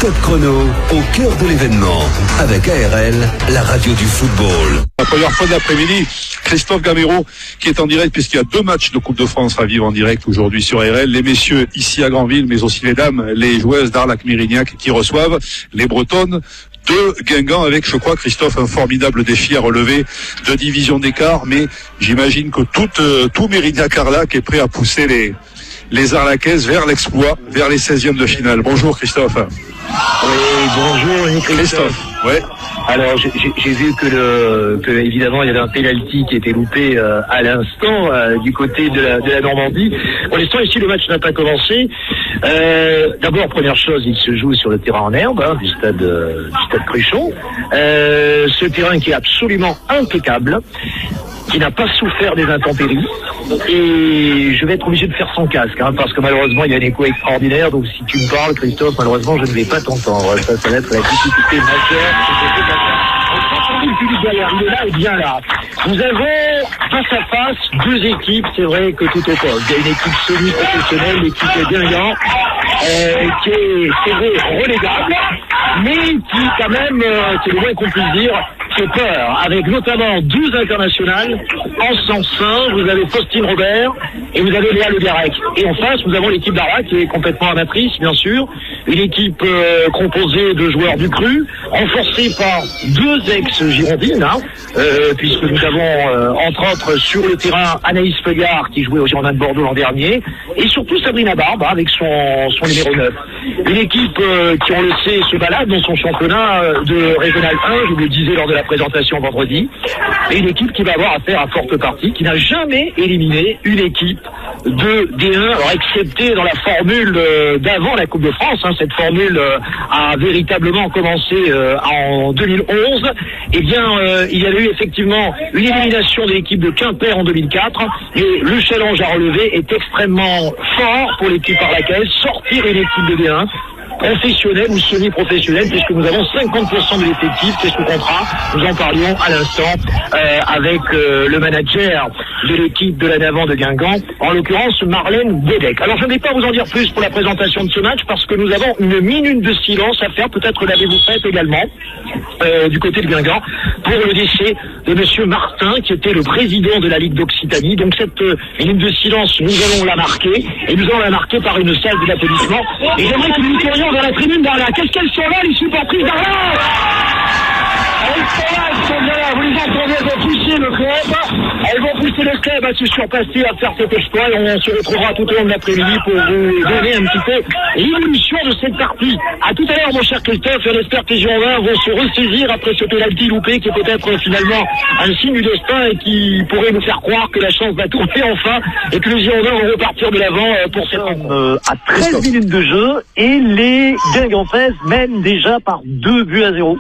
Top Chrono, au cœur de l'événement, avec ARL, la radio du football. La première fois de l'après-midi, Christophe Gamero qui est en direct, puisqu'il y a 2 matchs de Coupe de France à vivre en direct aujourd'hui sur ARL. Les messieurs ici à Granville, mais aussi les dames, les joueuses d'Arlac-Mérignac qui reçoivent les Bretonnes de Guingamp, avec, je crois, Christophe, un formidable défi à relever de division d'écart, mais j'imagine que tout Mérignac-Arlac est prêt à pousser les Arlacaises vers l'exploit, vers les 16e de finale. Bonjour Christophe. Oui, bonjour Christophe. Ouais. Alors j'ai vu que évidemment il y avait un penalty qui était loupé à l'instant du côté de la Normandie. Pour l'instant ici le match n'a pas commencé. D'abord première chose, il se joue sur le terrain en herbe du stade Cruchon. Ce terrain qui est absolument impeccable, qui n'a pas souffert des intempéries, et je vais être obligé de faire sans casque, parce que malheureusement il y a un écho extraordinaire, donc si tu me parles Christophe, malheureusement je ne vais pas t'entendre, ça va être la difficulté majeure. Le public derrière, il est là et bien là. Nous avons face à face 2 équipes, c'est vrai que tout au poste. Il y a une équipe semi-professionnelle, l'équipe de Guingamp, qui est, c'est vrai, relégable, mais qui quand même, c'est le moins qu'on puisse dire, fait peur, avec notamment 12 internationales. En sens, vous avez Faustine Robert et vous avez Léa Le Garec. Et en face, nous avons l'équipe d'Arlac qui est complètement amatrice, bien sûr. Une équipe composée de joueurs du cru, renforcée par 2 ex-girondines, puisque nous avons, entre autres, sur le terrain, Anaïs Fegard, qui jouait au Girondins de Bordeaux l'an dernier, et surtout Sabrina Barbe, avec son numéro 9. Une équipe qui, on le sait, se balade dans son championnat de Régional 1, je vous le disais lors de la présentation vendredi, et une équipe qui va avoir affaire à forte partie, qui n'a jamais éliminé une équipe de D1, alors excepté dans la formule d'avant la Coupe de France. Cette formule a véritablement commencé en 2011. Eh bien, il y avait eu effectivement une élimination de l'équipe de Quimper en 2004, et le challenge à relever est extrêmement fort pour l'équipe arlacaise, sortir une équipe de D1 professionnelle ou semi-professionnelle, puisque nous avons 50% de l'effectif qui est sous contrat. Nous en parlions à l'instant avec le manager de l'équipe de la Navant de Guingamp, en l'occurrence Marlène Godec. Alors je ne vais pas vous en dire plus pour la présentation de ce match, parce que nous avons une minute de silence à faire, peut-être l'avez-vous faite également, du côté de Guingamp, pour le décès de monsieur Martin, qui était le président de la Ligue d'Occitanie. Donc cette minute de silence, nous allons la marquer, et nous allons la marquer par une salle d'applaudissements. Et j'aimerais que nous courions dans la tribune d'Arlac. Qu'est-ce qu'elles sont là, les supportrices d'Arlac? Elles sont là, vous les entendez, elles vont pousser le club. Elles vont pousser le club à se surpasser, à faire cet exploit, et on se retrouvera tout au long de l'après-midi pour vous donner un petit peu l'évolution de cette partie. À tout à l'heure, mon cher Christophe, on espère que les Girondins vont se ressaisir après ce penalty loupé, qui est peut-être finalement un signe du destin et qui pourrait nous faire croire que la chance va tourner enfin, et que les Girondins vont repartir de l'avant pour cette rencontre. À 13 minutes de jeu, et les Guingampaises mènent déjà par 2-0.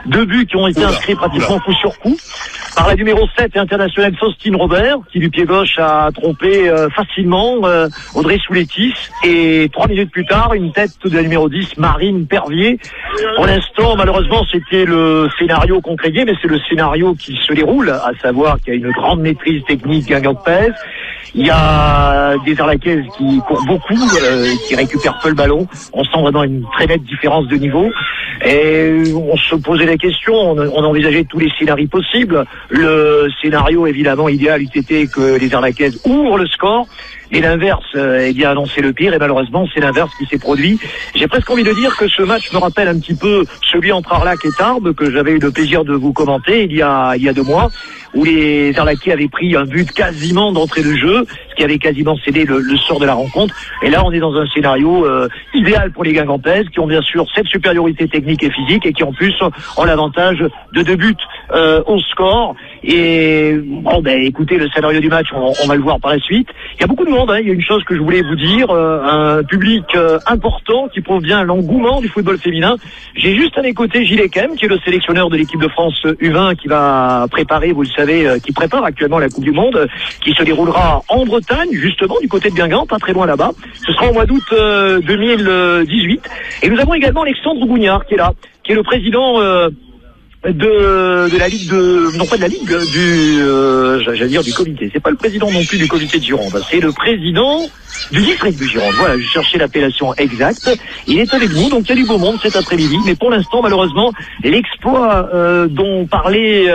2 buts qui ont été inscrits pratiquement coup sur coup par la numéro 7 internationale Faustine Robert, qui du pied gauche a trompé facilement Audrey Souletis, et 3 minutes plus tard, une tête de la numéro 10, Marine Pervier. Pour l'instant, malheureusement, c'était le scénario qu'on craignait, mais c'est le scénario qui se déroule, à savoir qu'il y a une grande maîtrise technique guingampaise. Il y a des Arlacaises qui courent beaucoup, qui récupèrent peu le ballon. On sent vraiment une très nette différence de niveau. Et on se posait la question, on envisageait tous les scénarios possibles. Le scénario évidemment idéal eût été que les Arlacaises ouvrent le score, et l'inverse, bien annoncer le pire, et malheureusement c'est l'inverse qui s'est produit. J'ai presque envie de dire que ce match me rappelle un petit peu celui entre Arlac et Tarbes, que j'avais eu le plaisir de vous commenter il y a 2 mois, où les Arlacais avaient pris un but quasiment d'entrée de jeu, ce qui avait quasiment cédé le sort de la rencontre. Et là, on est dans un scénario idéal pour les Guingampaises, qui ont bien sûr cette supériorité technique et physique, et qui en plus ont l'avantage de 2 buts au score. Et bon, écoutez, le scénario du match, on va le voir par la suite. Il y a beaucoup de monde, il y a une chose que je voulais vous dire, un public important qui prouve bien l'engouement du football féminin. J'ai juste à mes côtés Gilles Ekem, qui est le sélectionneur de l'équipe de France U20, qui va préparer, vous le savez, qui prépare actuellement la Coupe du Monde, qui se déroulera en Bretagne, justement du côté de Guingamp, pas très loin là-bas. Ce sera au mois d'août 2018. Et nous avons également Alexandre Gougnard qui est là, qui est le président de la Ligue non pas de la Ligue, j'allais dire du comité. C'est pas le président non plus du comité de Gironde, c'est le président du district de Gironde. Voilà, je cherchais l'appellation exacte. Il est avec nous, donc il y a du beau monde cet après-midi, mais pour l'instant, malheureusement, l'exploit dont parlait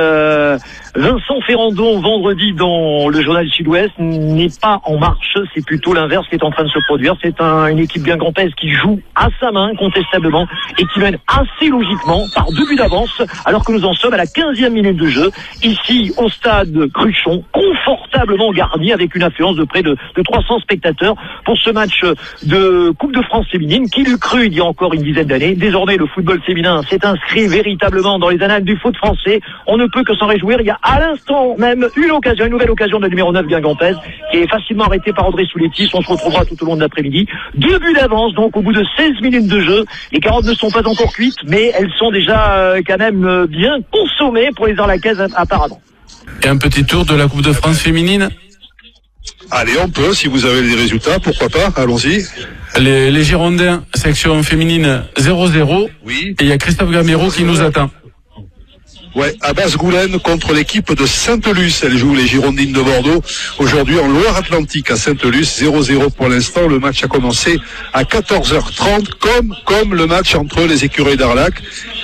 Vincent Ferrandon vendredi dans le journal Sud-Ouest n'est pas en marche, c'est plutôt l'inverse qui est en train de se produire. C'est une équipe bien grandaise qui joue à sa main, contestablement, et qui mène assez logiquement par 2 buts d'avance, alors que nous en sommes à la 15e minute de jeu, ici au stade Cruchon, confortablement garni avec une affluence de près de 300 spectateurs pour ce match de Coupe de France féminine. Qui l'eût cru il y a encore une dizaine d'années. Désormais, le football féminin s'est inscrit véritablement dans les annales du foot français. On ne peut que s'en réjouir. Il y a à l'instant même une nouvelle occasion de la numéro 9 guingampèse qui est facilement arrêtée par Audrey Souletis. On se retrouvera tout au long de l'après-midi. 2 buts d'avance, donc au bout de 16 minutes de jeu. Les carottes ne sont pas encore cuites, mais elles sont déjà quand même bien consommées pour les Arlacaises apparemment. Et un petit tour de la Coupe de France féminine? Allez, on peut, si vous avez des résultats, pourquoi pas, allons-y. Les Girondins, section féminine 0-0. Oui. Et il y a Christophe Gamero qui nous attend. Ouais, Abbas Goulen contre l'équipe de Sainte-Luce. Elle joue les Girondines de Bordeaux aujourd'hui en Loire-Atlantique à Sainte-Luce. 0-0 pour l'instant. Le match a commencé à 14h30 comme le match entre les écureuils d'Arlac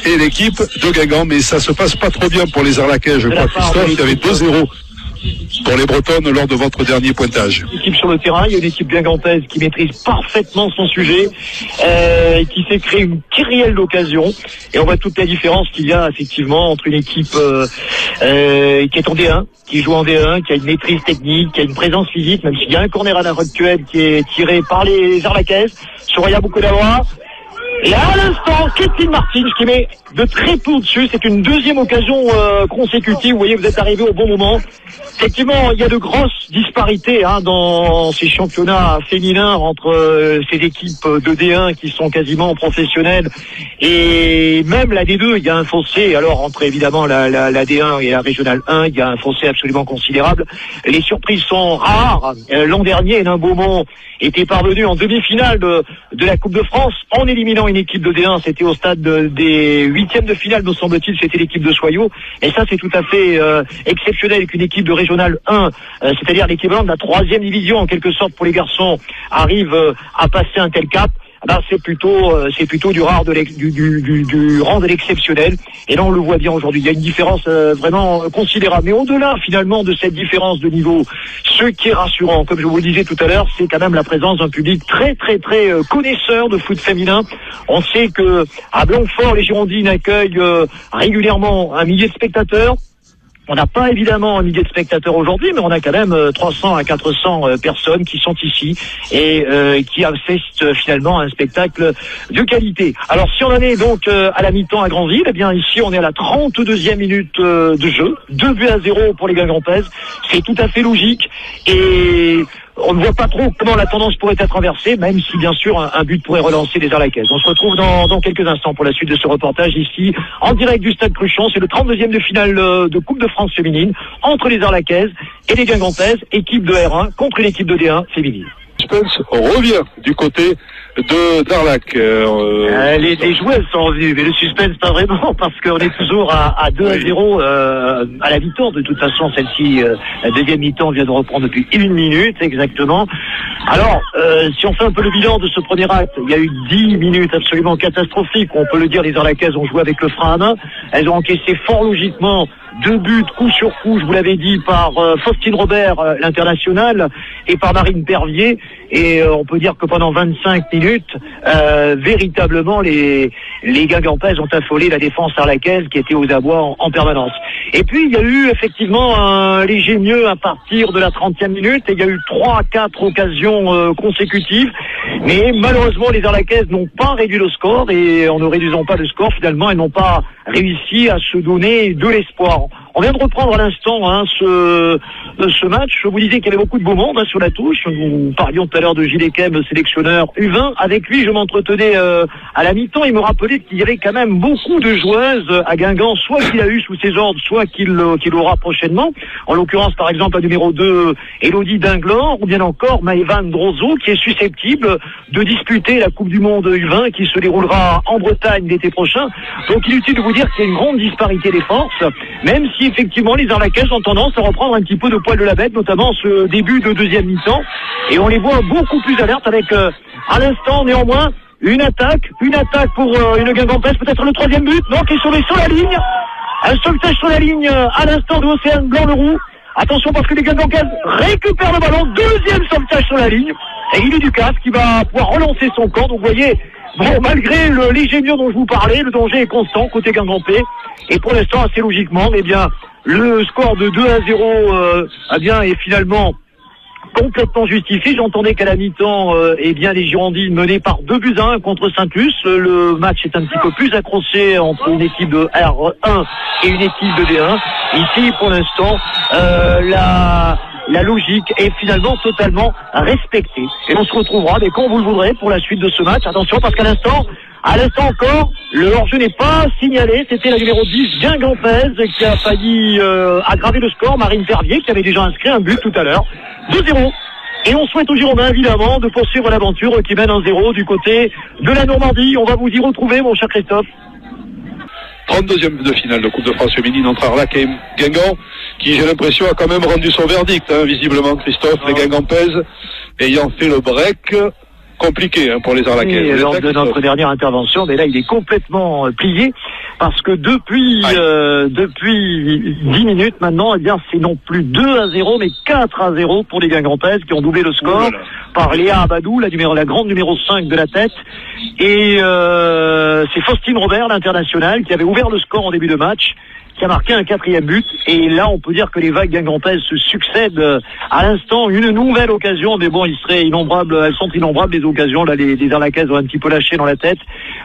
et l'équipe de Guingamp. Mais ça se passe pas trop bien pour les Arlacais, je crois, Christophe. Il y avait 2-0 pour les Bretonnes lors de votre dernier pointage. L'équipe sur le terrain, il y a une équipe guingampaise qui maîtrise parfaitement son sujet, qui s'est créé une kyrielle d'occasion, et on voit toute la différence qu'il y a effectivement entre une équipe qui est en D1, qui joue en D1, qui a une maîtrise technique, qui a une présence physique, même s'il y a un corner à l'heure actuelle qui est tiré par les Arlacaises. Soraya Boukoudawa. Et à l'instant, Kathleen Martins qui met de très peu au-dessus. C'est une deuxième occasion consécutive. Vous voyez, vous êtes arrivé au bon moment. Effectivement, il y a de grosses disparités dans ces championnats féminins entre ces équipes de D1 qui sont quasiment professionnelles et même la D2. Il y a un fossé. Alors, entre évidemment la D1 et la Régionale 1, il y a un fossé absolument considérable. Les surprises sont rares. L'an dernier, Hénin Beaumont était parvenu en demi-finale de la Coupe de France en éliminant une équipe de D1. C'était au stade des 8e de finale, me semble-t-il, c'était l'équipe de Soyaux. Et ça, c'est tout à fait exceptionnel qu'une équipe de Régionale 1, c'est-à-dire l'équivalent de la 3e division en quelque sorte pour les garçons, arrive à passer un tel cap. Ben, c'est plutôt du rare du rang de l'exceptionnel. Et là, on le voit bien aujourd'hui. Il y a une différence vraiment considérable. Mais au-delà, finalement, de cette différence de niveau, ce qui est rassurant, comme je vous le disais tout à l'heure, c'est quand même la présence d'un public très, très, très connaisseur de foot féminin. On sait que à Blanquefort, les Girondines accueillent régulièrement un millier de spectateurs. On n'a pas évidemment un millier de spectateurs aujourd'hui, mais on a quand même 300 à 400 personnes qui sont ici et qui assistent finalement à un spectacle de qualité. Alors si on en est donc à la mi-temps à Granville, eh bien ici on est à la 32e minute de jeu, 2-0 pour les Guingampaises. C'est tout à fait logique et on ne voit pas trop comment la tendance pourrait être inversée, même si bien sûr un but pourrait relancer les Arlacaises. On se retrouve dans quelques instants pour la suite de ce reportage ici, en direct du stade Cruchon. C'est le 32e de finale de Coupe de France féminine entre les Arlacaises et les Guingampaises, équipe de R1 contre une équipe de D1 féminine. Suspense revient du côté de d'Arlac. Les joueuses sont revenues, mais le suspense pas vraiment, parce qu'on est toujours à 2-0 à la mi-temps. De toute façon, celle-ci, la deuxième mi-temps vient de reprendre depuis 1 minute exactement. Alors, si on fait un peu le bilan de ce premier acte, il y a eu 10 minutes absolument catastrophiques. On peut le dire, les Arlacaises ont joué avec le frein à main. Elles ont encaissé fort logiquement 2 buts coup sur coup, je vous l'avais dit, par Faustine Robert, l'internationale, et par Marine Pervier. Et on peut dire que pendant 25 minutes, véritablement, les Guingampaises ont affolé la défense arlacaise qui était aux abois en permanence. Et puis, il y a eu effectivement un léger mieux à partir de la 30e minute, et il y a eu 3-4 occasions consécutives. Mais malheureusement, les Arlacaises n'ont pas réduit le score, et en ne réduisant pas le score, finalement, elles n'ont pas réussi à se donner de l'espoir. On vient de reprendre à l'instant ce match. Je vous disais qu'il y avait beaucoup de beau monde sur la touche. Nous parlions tout à l'heure de Gilles Ekem, sélectionneur U20. Avec lui, je m'entretenais à la mi-temps. Il me rappelait qu'il y avait quand même beaucoup de joueuses à Guingamp, soit qu'il a eu sous ses ordres, soit qu'il aura prochainement. En l'occurrence, par exemple, la numéro 2, Elodie Dinglor, ou bien encore Maëvan Drozo, qui est susceptible de disputer la Coupe du Monde U20 qui se déroulera en Bretagne l'été prochain. Donc inutile de vous dire qu'il y a une grande disparité des forces, même si effectivement les Arlacaises ont tendance à reprendre un petit peu de poil de la bête, notamment ce début de deuxième mi-temps, et on les voit beaucoup plus alertes avec à l'instant néanmoins une attaque pour une Guingampaise, peut-être le troisième but, non, qui est sauvé sur la ligne, un sauvetage sur la ligne à l'instant de Océane Blanc-Leroux. Attention parce que les Guingampaises récupèrent le ballon, deuxième sauvetage sur la ligne, et Lily Ducasse qui va pouvoir relancer son camp. Donc vous voyez, bon, malgré le léger mur dont je vous parlais, le danger est constant côté Guingampais, et pour l'instant assez logiquement, eh bien le score de 2-0 est finalement complètement justifié. J'entendais qu'à la mi-temps, les Girondines menaient par 2-1 contre Saint-Luc. Le match est un petit peu plus accroché entre une équipe de R1 et une équipe de D1. Ici, pour l'instant, la logique est finalement totalement respectée. Et on se retrouvera, mais quand vous le voudrez, pour la suite de ce match. Attention, parce qu'à l'instant encore, le hors-jeu n'est pas signalé. C'était la numéro 10, Guingampaise, qui a failli aggraver le score. Marine Verviers, qui avait déjà inscrit un but tout à l'heure. 2-0. Et on souhaite aux Girondins, évidemment, de poursuivre l'aventure qui mène 1-0 du côté de la Normandie. On va vous y retrouver, mon cher Christophe. 32e de finale de Coupe de France féminine entre Arlac et Guingamp, qui, j'ai l'impression, a quand même rendu son verdict, visiblement, Christophe. Les Guingampaises ayant fait le break compliqué pour les Arlacaises. Lors de notre dernière intervention, mais là, il est complètement plié, parce que depuis 10 minutes maintenant, eh bien, c'est non plus 2-0, mais 4-0 pour les Guingampaises qui ont doublé le score par Léa Abadou, la grande numéro 5 de la tête. Et c'est Faustine Robert, l'internationale, qui avait ouvert le score en début de match, qui a marqué un 4e but. Et là, on peut dire que les vagues guingampaises se succèdent à l'instant. Une nouvelle occasion, mais bon, elles sont innombrables les occasions. Là, les Arlacaises ont un petit peu lâché dans la tête.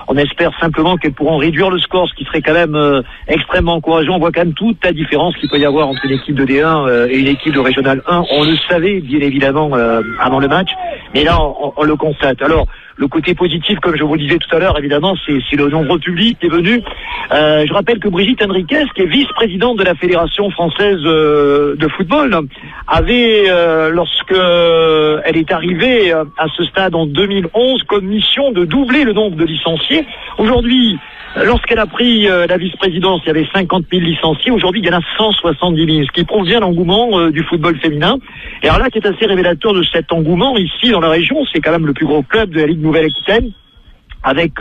On espère simplement qu'elles pourront réduire le score, ce qui serait quand même extrêmement encourageant. On voit quand même toute la différence qu'il peut y avoir entre une équipe de D1 et une équipe de Régional 1. On le savait, bien évidemment, avant le match. Mais là, on le constate. Alors, le côté positif, comme je vous le disais tout à l'heure, évidemment, c'est le nombreux public qui est venu. Je rappelle que Brigitte Henriquez, qui est vice-présidente de la Fédération française de football, avait, lorsque elle est arrivée à ce stade en 2011, comme mission de doubler le nombre de licenciés. Aujourd'hui, lorsqu'elle a pris la vice-présidence, il y avait 50 000 licenciés. Aujourd'hui, il y en a 170 000, ce qui prouve bien l'engouement du football féminin. Et alors là, qui est assez révélateur de cet engouement ici dans la région, c'est quand même le plus gros club de la Ligue Nouvelle-Aquitaine, avec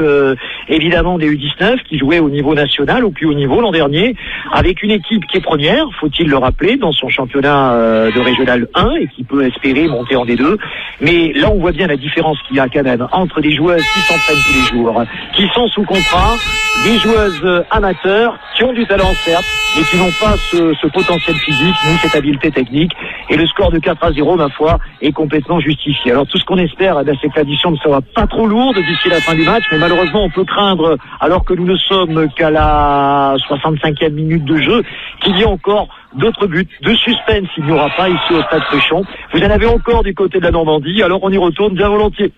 évidemment des U19 qui jouaient au niveau national, au plus haut niveau l'an dernier, avec une équipe qui est première, faut-il le rappeler, dans son championnat de Régional 1 et qui peut espérer monter en D2. Mais là, on voit bien la différence qu'il y a quand même entre des joueuses qui s'entraînent tous les jours, qui sont sous contrat, des joueuses amateurs qui ont du talent certes, mais qui n'ont pas ce potentiel physique ni cette habileté technique. Et le score de 4-0, ma foi, est complètement justifié. Alors tout ce qu'on espère, c'est que l'addition ne sera pas trop lourde d'ici la fin du match, mais malheureusement on peut craindre, alors que nous ne sommes qu'à la 65e minute de jeu, qu'il y ait encore d'autres buts. De suspense, il n'y aura pas ici au Stade Fréchon. Vous en avez encore du côté de la Normandie, alors on y retourne bien volontiers.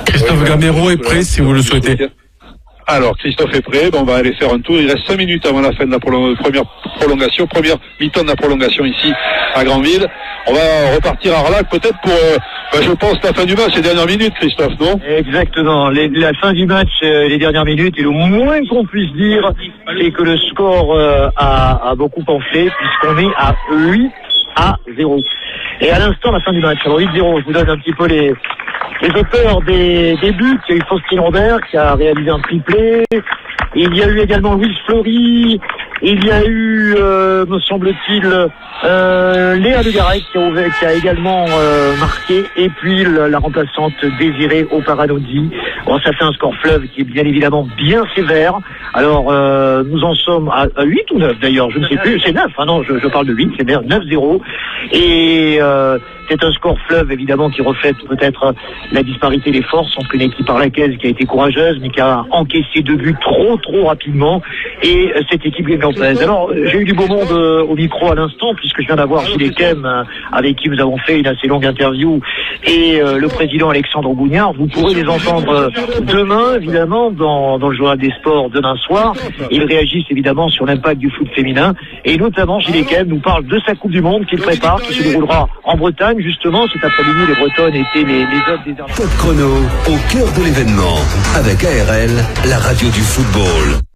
Christophe Gamero est prêt si vous le souhaitez. Alors, Christophe est prêt, on va aller faire un tour. Il reste 5 minutes avant la fin de la première prolongation, première mi-temps de la prolongation ici à Granville. On va repartir à Arlac peut-être pour, je pense, la fin du match, les dernières minutes, Christophe, non? Exactement, la fin du match, les dernières minutes, et le moins qu'on puisse dire, c'est que le score a beaucoup enflé, puisqu'on est à 8-0. Et à l'instant, la fin du match, alors 8-0, je vous donne un petit peu les auteurs des buts. Il y a eu Faustine Robert qui a réalisé un triplé. Il y a eu également Louise Fleury, Il y a eu, me semble-t-il, Léa Le Garec qui a également marqué, et puis la remplaçante Désirée Oparanodi. Bon, ça fait un score fleuve qui est bien évidemment bien sévère. Alors, nous en sommes à 8 ou 9 d'ailleurs, je ne sais plus, c'est 9, ah non, je parle de 8, c'est bien 9-0. Et c'est un score fleuve évidemment qui reflète peut-être la disparité des forces entre une équipe Arlacaise qui a été courageuse mais qui a encaissé 2 buts trop rapidement, et cette équipe guingampaise. Alors, j'ai eu du beau monde au micro à l'instant, puisque je viens d'avoir Gilles Ekem, avec qui nous avons fait une assez longue interview, et le président Alexandre Bougnard. Vous pourrez les entendre demain, évidemment, dans le Journal des Sports demain soir. Ils réagissent évidemment sur l'impact du foot féminin, et notamment Gilles Ekem nous parle de sa Coupe du Monde qu'il prépare, qui se déroulera en Bretagne, justement. Cet après-midi, les Bretonnes étaient les hôtes des Ardennes. Top chrono au cœur de l'événement avec ARL, la radio du football.